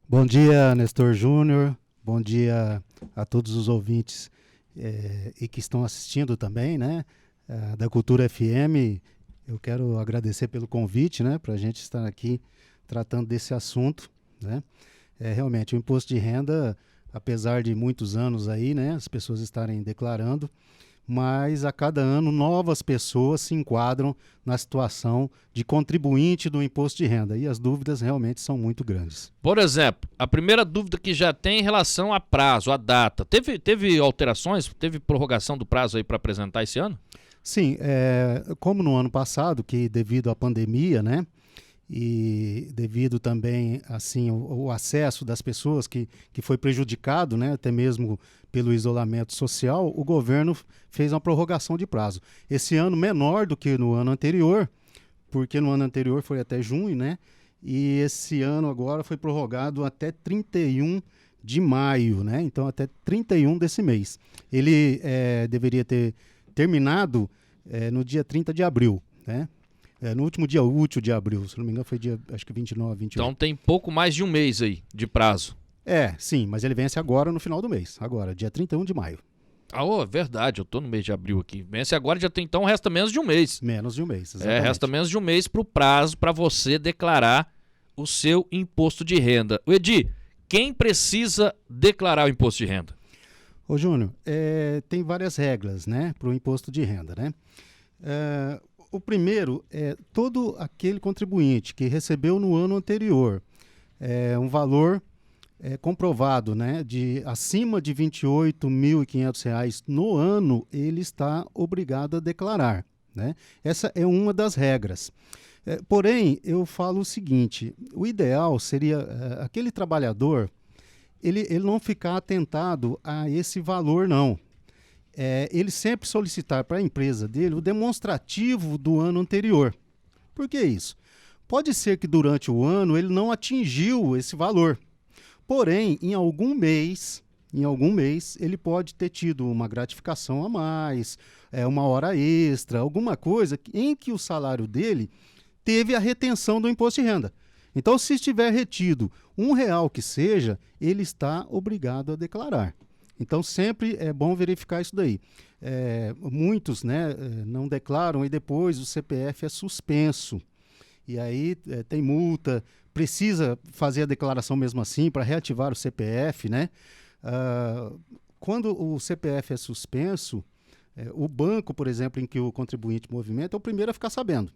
Bom dia, Nestor Júnior. Bom dia a todos os ouvintes e que estão assistindo também, né? Da Cultura FM. Eu quero agradecer pelo convite, né? Para a gente estar aqui tratando desse assunto, né? Realmente, o imposto de renda, apesar de muitos anos aí, né? As pessoas estarem declarando, mas a cada ano novas pessoas se enquadram na situação de contribuinte do imposto de renda e as dúvidas realmente são muito grandes. Por exemplo, a primeira dúvida que já tem em relação a prazo, a data. Teve alterações, teve prorrogação do prazo aí para apresentar esse ano? Sim, como no ano passado, que devido à pandemia, né, e devido também assim o acesso das pessoas que foi prejudicado, né, até mesmo pelo isolamento social, o governo fez uma prorrogação de prazo. Esse ano menor do que no ano anterior, porque no ano anterior foi até junho, né, e esse ano agora foi prorrogado até 31 de maio, né, então até 31 desse mês. Ele deveria ter terminado no dia 30 de abril, né? No último dia útil de abril, se não me engano foi dia, acho que 29, 28. Então tem pouco mais de um mês aí de prazo. Sim, mas ele vence agora no final do mês, agora, dia 31 de maio. Verdade, eu tô no mês de abril aqui. Vence agora, já tem, então resta menos de um mês. Menos de um mês, exatamente. Resta menos de um mês para o prazo para você declarar o seu imposto de renda. O Edi, quem precisa declarar o imposto de renda? Ô Júnior, tem várias regras, né, para o imposto de renda, né? O primeiro é todo aquele contribuinte que recebeu no ano anterior um valor comprovado, né, de acima de R$ 28.500 no ano, ele está obrigado a declarar, né? Essa é uma das regras. Porém, eu falo o seguinte, o ideal seria aquele trabalhador ele não ficar atentado a esse valor, não. Ele sempre solicitar para a empresa dele o demonstrativo do ano anterior. Por que isso? Pode ser que durante o ano ele não atingiu esse valor. Porém, em algum mês, ele pode ter tido uma gratificação a mais, uma hora extra, alguma coisa em que o salário dele teve a retenção do imposto de renda. Então, se estiver retido R$ 1 que seja, ele está obrigado a declarar. Então, sempre é bom verificar isso daí. Muitos, né, não declaram e depois o CPF é suspenso. E aí tem multa, precisa fazer a declaração mesmo assim para reativar o CPF, né? Quando o CPF é suspenso, o banco, por exemplo, em que o contribuinte movimenta, é o primeiro a ficar sabendo.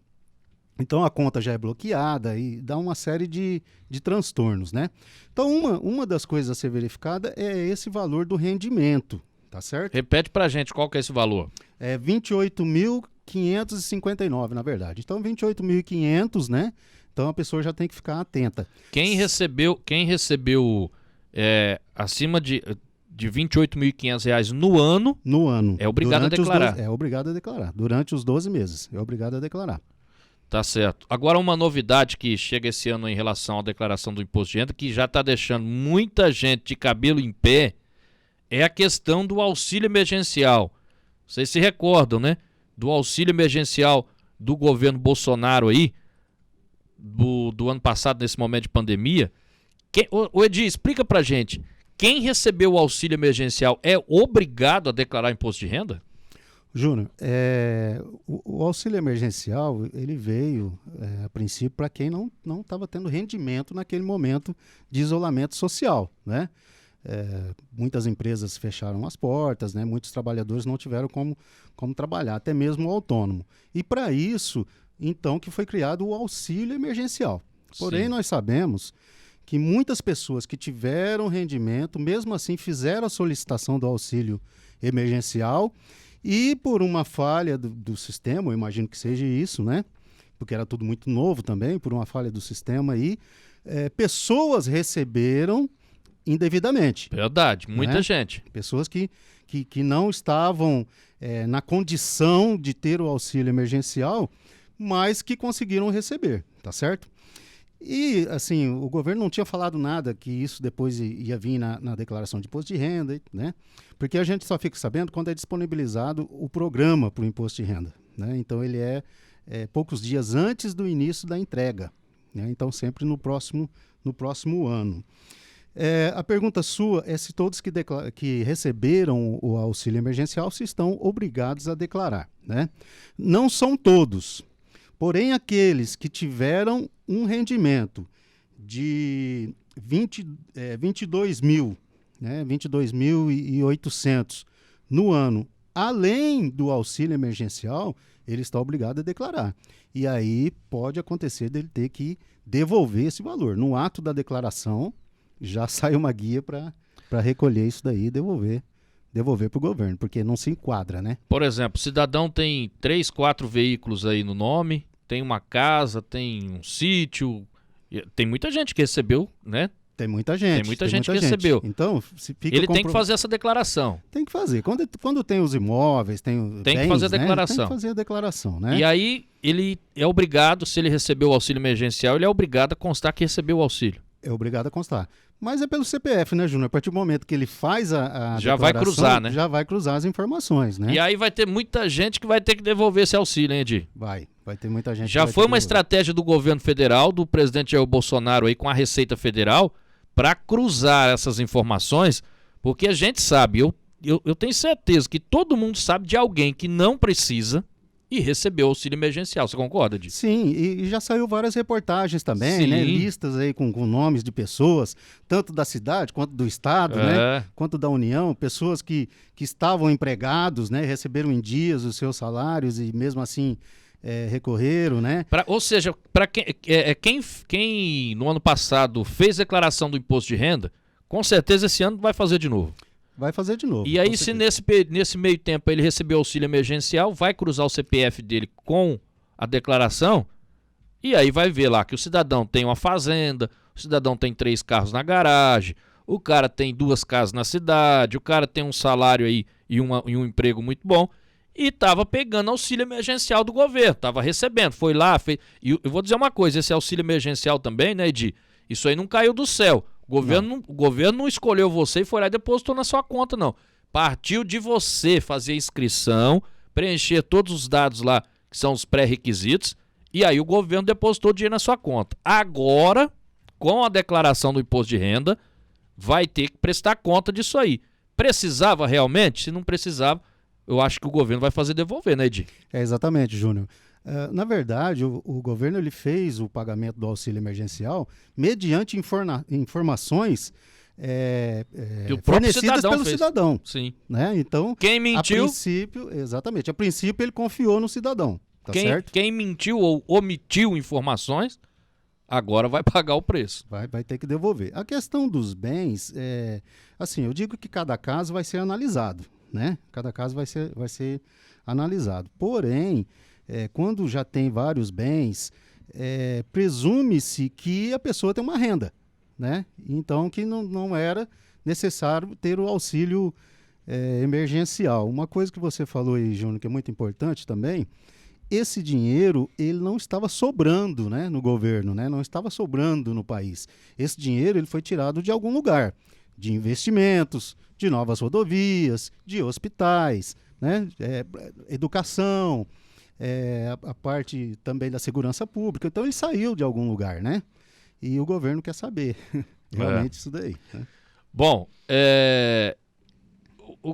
Então a conta já é bloqueada e dá uma série de transtornos, né? Então uma das coisas a ser verificada é esse valor do rendimento, tá certo? Repete pra gente qual que é esse valor. É 28.559, na verdade. Então 28.500, né? Então a pessoa já tem que ficar atenta. Quem recebeu acima de R$ 28.500 no ano, é obrigado a declarar. É obrigado a declarar. Durante os 12 meses, é obrigado a declarar. Tá certo. Agora uma novidade que chega esse ano em relação à declaração do imposto de renda, que já está deixando muita gente de cabelo em pé, é a questão do auxílio emergencial. Vocês se recordam, né? Do auxílio emergencial do governo Bolsonaro aí, do ano passado, nesse momento de pandemia. O Edi, explica pra gente, quem recebeu o auxílio emergencial é obrigado a declarar imposto de renda? Júnior, o auxílio emergencial ele veio a princípio para quem não estava tendo rendimento naquele momento de isolamento social, né? Muitas empresas fecharam as portas, né? Muitos trabalhadores não tiveram como trabalhar, até mesmo o autônomo. E para isso, então, que foi criado o auxílio emergencial. Porém, nós sabemos que muitas pessoas que tiveram rendimento, mesmo assim, fizeram a solicitação do auxílio emergencial. E por uma falha do sistema, eu imagino que seja isso, né? Porque era tudo muito novo também, por uma falha do sistema aí, pessoas receberam indevidamente. Verdade, muita gente. Pessoas que não estavam na condição de ter o auxílio emergencial, mas que conseguiram receber, tá certo? E, assim, o governo não tinha falado nada que isso depois ia vir na declaração de imposto de renda, né? Porque a gente só fica sabendo quando é disponibilizado o programa para o imposto de renda, né? Então, ele é poucos dias antes do início da entrega, né? Então, sempre no próximo no próximo ano. A pergunta sua é se todos que receberam o auxílio emergencial se estão obrigados a declarar, né? Não são todos, porém aqueles que tiveram um rendimento de 22 mil, né, 22.800 no ano, além do auxílio emergencial, ele está obrigado a declarar. E aí pode acontecer dele ter que devolver esse valor. No ato da declaração, já sai uma guia para recolher isso daí e devolver para o governo, porque não se enquadra, né? Por exemplo, o cidadão tem 3, 4 veículos aí no nome, tem uma casa, tem um sítio, tem muita gente que recebeu, né? Tem muita gente que recebeu. Então, ele tem que fazer essa declaração. Tem que fazer. Quando tem os imóveis, tem que fazer a declaração. Tem que fazer a declaração, né? E aí ele é obrigado, se ele recebeu o auxílio emergencial, ele é obrigado a constar que recebeu o auxílio. É obrigado a constar. Mas é pelo CPF, né, Júnior? A partir do momento que ele faz a já vai cruzar, né? Já vai cruzar as informações, né? E aí vai ter muita gente que vai ter que devolver esse auxílio, hein, Edi? Vai ter muita gente. Já foi uma estratégia do governo federal, do presidente Jair Bolsonaro aí com a Receita Federal, para cruzar essas informações, porque a gente sabe, eu tenho certeza que todo mundo sabe de alguém que não precisa e recebeu auxílio emergencial. Você concorda, Di? Sim, e já saiu várias reportagens também, Sim. né? Listas aí com nomes de pessoas, tanto da cidade quanto do estado, né? Quanto da União, pessoas que estavam empregados, né? Receberam em dias os seus salários e mesmo assim recorreram, né? Ou seja, para quem no ano passado fez declaração do imposto de renda, com certeza esse ano vai fazer de novo. Vai fazer de novo. E aí, se nesse meio tempo ele recebeu auxílio emergencial, vai cruzar o CPF dele com a declaração, e aí vai ver lá que o cidadão tem uma fazenda, o cidadão tem 3 carros na garagem, o cara tem 2 casas na cidade, o cara tem um salário aí e um emprego muito bom, e estava pegando auxílio emergencial do governo, estava recebendo, foi lá, fez... E eu vou dizer uma coisa, esse auxílio emergencial também, né, Edi? Isso aí não caiu do céu. O governo não escolheu você e foi lá e depositou na sua conta, não. Partiu de você fazer a inscrição, preencher todos os dados lá, que são os pré-requisitos, e aí o governo depositou o dinheiro na sua conta. Agora, com a declaração do imposto de renda, vai ter que prestar conta disso aí. Precisava realmente? Se não precisava, eu acho que o governo vai fazer devolver, né, Edi? Exatamente, Júnior. Na verdade, o governo ele fez o pagamento do auxílio emergencial mediante informações fornecidas pelo cidadão. Sim. Né? Então, quem mentiu... A princípio ele confiou no cidadão, tá certo? Quem mentiu ou omitiu informações, agora vai pagar o preço. Vai ter que devolver. A questão dos bens, assim, eu digo que cada caso vai ser analisado, né? Cada caso vai ser analisado. Porém, quando já tem vários bens, presume-se que a pessoa tem uma renda, né? Então, que não era necessário ter o auxílio emergencial. Uma coisa que você falou aí, Júnior, que é muito importante também, esse dinheiro ele não estava sobrando, né, no governo, né? Não estava sobrando no país. Esse dinheiro ele foi tirado de algum lugar, de investimentos, de novas rodovias, de hospitais, né? Educação, a parte também da segurança pública. Então ele saiu de algum lugar, né? E o governo quer saber realmente isso daí, né? Bom,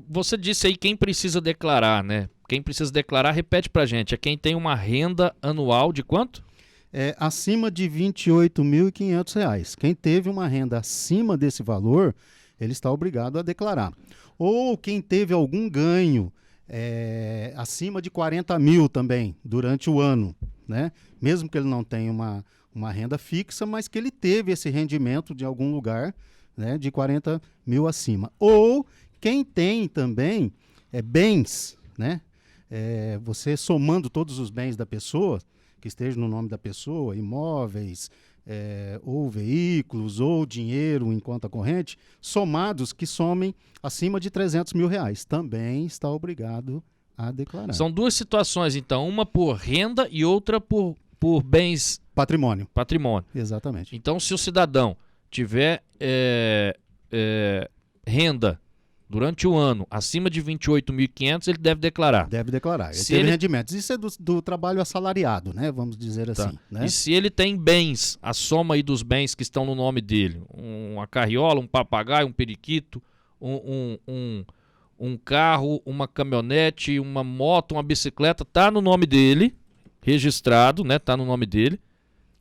você disse aí quem precisa declarar, né? Quem precisa declarar, repete pra gente, é quem tem uma renda anual de quanto? Acima de R$ 28.500. Quem teve uma renda acima desse valor, ele está obrigado a declarar. Ou quem teve algum ganho acima de 40 mil também durante o ano, né? Mesmo que ele não tenha uma renda fixa, mas que ele teve esse rendimento de algum lugar, né, de 40 mil acima. Ou quem tem também bens, né? Você somando todos os bens da pessoa, que estejam no nome da pessoa, imóveis, ou veículos, ou dinheiro em conta corrente, somados que somem acima de R$300 mil, também está obrigado a declarar. São duas situações, então, uma por renda e outra por bens... Patrimônio. Exatamente. Então, se o cidadão tiver renda durante o ano, acima de 28.500, ele deve declarar. Deve declarar. Ele Se teve ele- rendimentos. Isso é do trabalho assalariado, né? Vamos dizer Tá. assim. Né? E se ele tem bens, a soma aí dos bens que estão no nome dele, uma carriola, um papagaio, um periquito, um carro, uma caminhonete, uma moto, uma bicicleta, tá no nome dele, registrado, né? Tá no nome dele.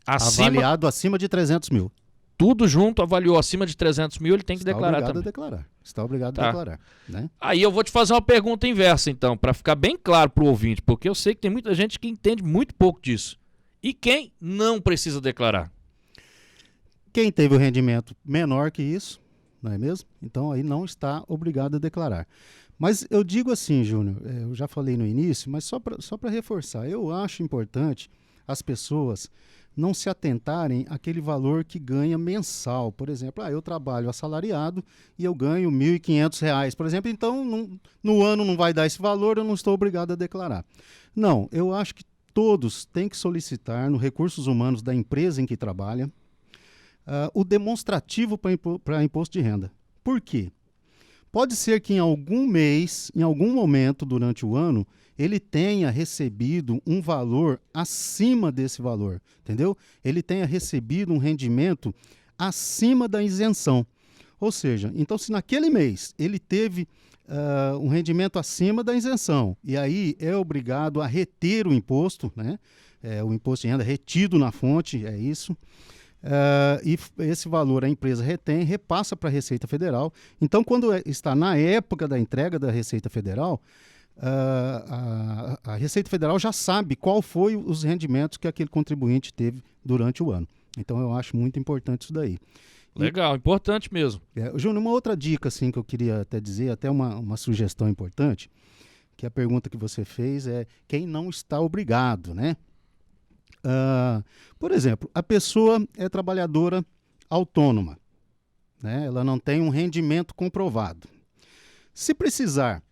Avaliado acima de 300 mil. Tudo junto, avaliou acima de 300 mil, ele tem que declarar Está obrigado também. a declarar. Está obrigado Tá. a declarar. Né? Aí eu vou te fazer uma pergunta inversa, então, para ficar bem claro pro ouvinte, porque eu sei que tem muita gente que entende muito pouco disso. E quem não precisa declarar? Quem teve o rendimento menor que isso, não é mesmo? Então aí não está obrigado a declarar. Mas eu digo assim, Júnior, eu já falei no início, mas só para reforçar, eu acho importante as pessoas não se atentarem àquele valor que ganha mensal. Por exemplo, eu trabalho assalariado e eu ganho R$ 1.500, por exemplo, então no ano não vai dar esse valor, eu não estou obrigado a declarar. Não, eu acho que todos têm que solicitar no Recursos Humanos da empresa em que trabalha o demonstrativo para imposto de renda. Por quê? Pode ser que em algum mês, em algum momento durante o ano, ele tenha recebido um valor acima desse valor, entendeu? Ele tenha recebido um rendimento acima da isenção. Ou seja, então se naquele mês ele teve um rendimento acima da isenção e aí é obrigado a reter o imposto, né? O imposto de renda retido na fonte, é isso. E esse valor a empresa retém, repassa para a Receita Federal. Então, quando está na época da entrega da Receita Federal, a Receita Federal já sabe qual foi os rendimentos que aquele contribuinte teve durante o ano. Então, eu acho muito importante isso daí. Legal, importante mesmo. Júnior, uma outra dica assim, que eu queria até dizer, até uma sugestão importante, que a pergunta que você fez é quem não está obrigado, né? Por exemplo, a pessoa é trabalhadora autônoma, né? Ela não tem um rendimento comprovado. Se precisar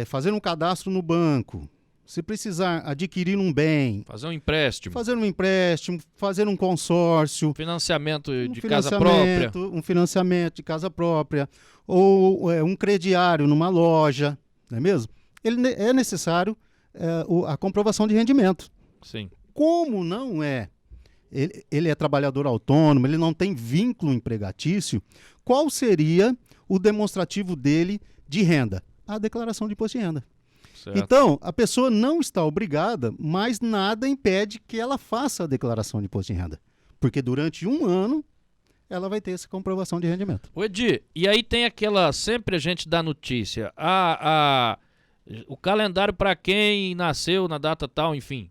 fazer um cadastro no banco, se precisar adquirir um bem, Fazer um empréstimo, fazer um consórcio, financiamento de casa própria, um financiamento de casa própria, ou um crediário numa loja, não é mesmo? É necessário a comprovação de rendimento. sim. Como não é, ele é trabalhador autônomo, ele não tem vínculo empregatício, qual seria o demonstrativo dele de renda? A declaração de imposto de renda. Certo. Então, a pessoa não está obrigada, mas nada impede que ela faça a declaração de imposto de renda. Porque durante um ano, ela vai ter essa comprovação de rendimento. O Edir, e aí tem aquela, sempre a gente dá notícia, o calendário para quem nasceu na data tal, enfim.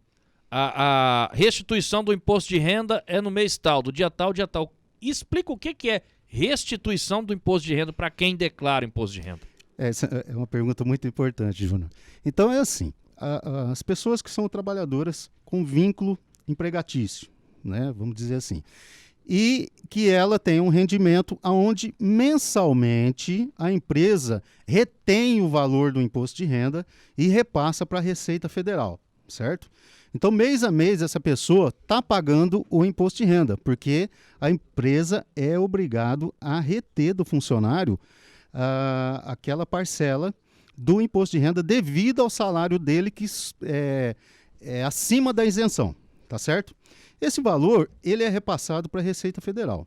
A restituição do imposto de renda é no mês tal, do dia tal, dia tal. Explica o que é restituição do imposto de renda para quem declara imposto de renda. Essa é uma pergunta muito importante, Júnior. Então é assim, as pessoas que são trabalhadoras com vínculo empregatício, né, vamos dizer assim, e que ela tem um rendimento onde mensalmente a empresa retém o valor do imposto de renda e repassa para a Receita Federal, certo? Então, mês a mês, essa pessoa está pagando o imposto de renda, porque a empresa é obrigado a reter do funcionário aquela parcela do imposto de renda devido ao salário dele que é acima da isenção, tá certo? Esse valor ele é repassado para a Receita Federal.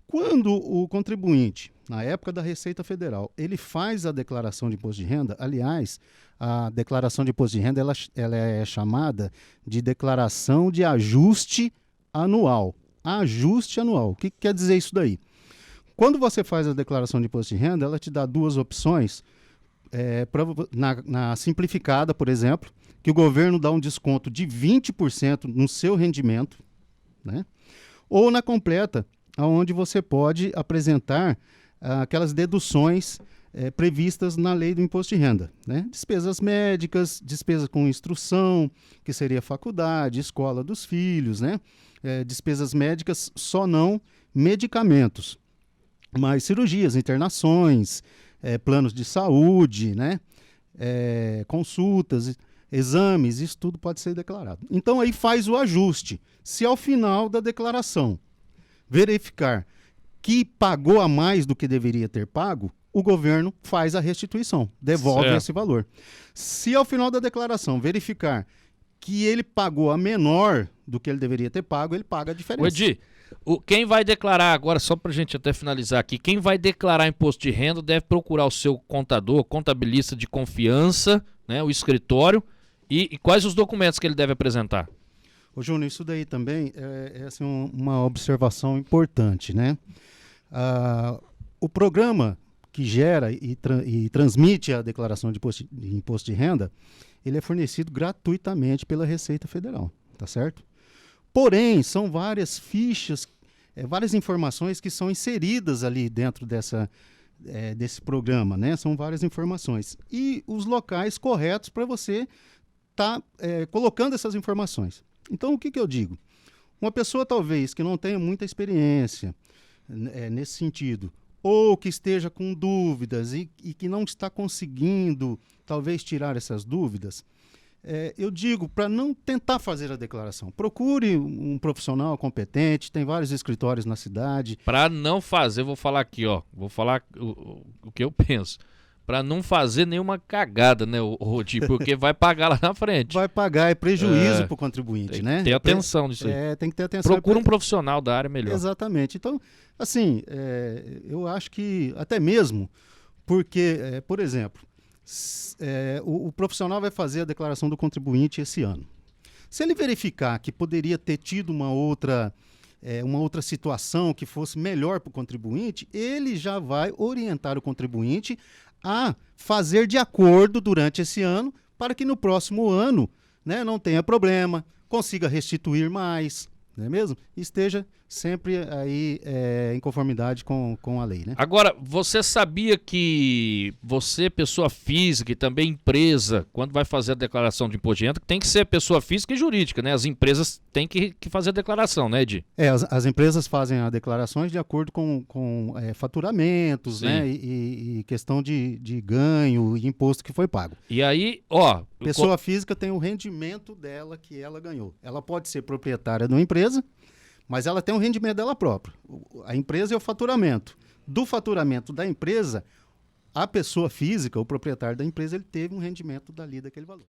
Quando o contribuinte, na época da Receita Federal, ele faz a declaração de imposto de renda, aliás, a declaração de imposto de renda ela é chamada de declaração de ajuste anual. Ajuste anual. O que quer dizer isso daí? Quando você faz a declaração de imposto de renda, ela te dá duas opções. Na simplificada, por exemplo, que o governo dá um desconto de 20% no seu rendimento, né? Ou na completa, onde você pode apresentar aquelas deduções previstas na lei do imposto de renda, né? Despesas médicas, despesas com instrução, que seria faculdade, escola dos filhos, né? Despesas médicas, só não medicamentos, mas cirurgias, internações, planos de saúde, né? Consultas, exames, isso tudo pode ser declarado. Então aí faz o ajuste. Se ao final da declaração verificar que pagou a mais do que deveria ter pago, o governo faz a restituição, devolve Certo. esse valor. Se ao final da declaração verificar que ele pagou a menor do que ele deveria ter pago, ele paga a diferença. O Edi, quem vai declarar agora, só para a gente até finalizar aqui, quem vai declarar imposto de renda deve procurar o seu contador, contabilista de confiança, né, o escritório, e quais os documentos que ele deve apresentar? Ô, Júnior, isso daí também é assim, uma observação importante, né? O programa que gera e transmite a declaração de imposto de renda, ele é fornecido gratuitamente pela Receita Federal, tá certo? Porém, são várias fichas, várias informações que são inseridas ali dentro desse programa, né? São várias informações. E os locais corretos para você estar colocando essas informações. Então, o que eu digo? Uma pessoa, talvez, que não tenha muita experiência nesse sentido, ou que esteja com dúvidas e que não está conseguindo, talvez, tirar essas dúvidas, eu digo para não tentar fazer a declaração. Procure um profissional competente, tem vários escritórios na cidade. Para não fazer, vou falar aqui, ó, vou falar o que eu penso. Para não fazer nenhuma cagada, né, Rodi? Porque vai pagar lá na frente. Vai pagar, é prejuízo para o contribuinte, né? Tem atenção nisso aí. Tem que ter atenção. Procura um profissional da área melhor. Exatamente. Então, assim, eu acho que até mesmo porque, por exemplo, o profissional vai fazer a declaração do contribuinte esse ano. Se ele verificar que poderia ter tido uma outra situação que fosse melhor para o contribuinte, ele já vai orientar o contribuinte a fazer de acordo durante esse ano para que no próximo ano, né, não tenha problema, consiga restituir mais, não é mesmo? E esteja sempre aí em conformidade com a lei, né? Agora, você sabia que você, pessoa física e também empresa, quando vai fazer a declaração de imposto de renda, tem que ser pessoa física e jurídica, né? As empresas têm que fazer a declaração, né, Edi? As empresas fazem as declarações de acordo com faturamentos, Sim. né? E questão de ganho e imposto que foi pago. E aí, ó... Pessoa física tem o rendimento dela que ela ganhou. Ela pode ser proprietária de uma empresa, mas ela tem um rendimento dela própria. A empresa é o faturamento. Do faturamento da empresa, a pessoa física, o proprietário da empresa, ele teve um rendimento dali daquele valor.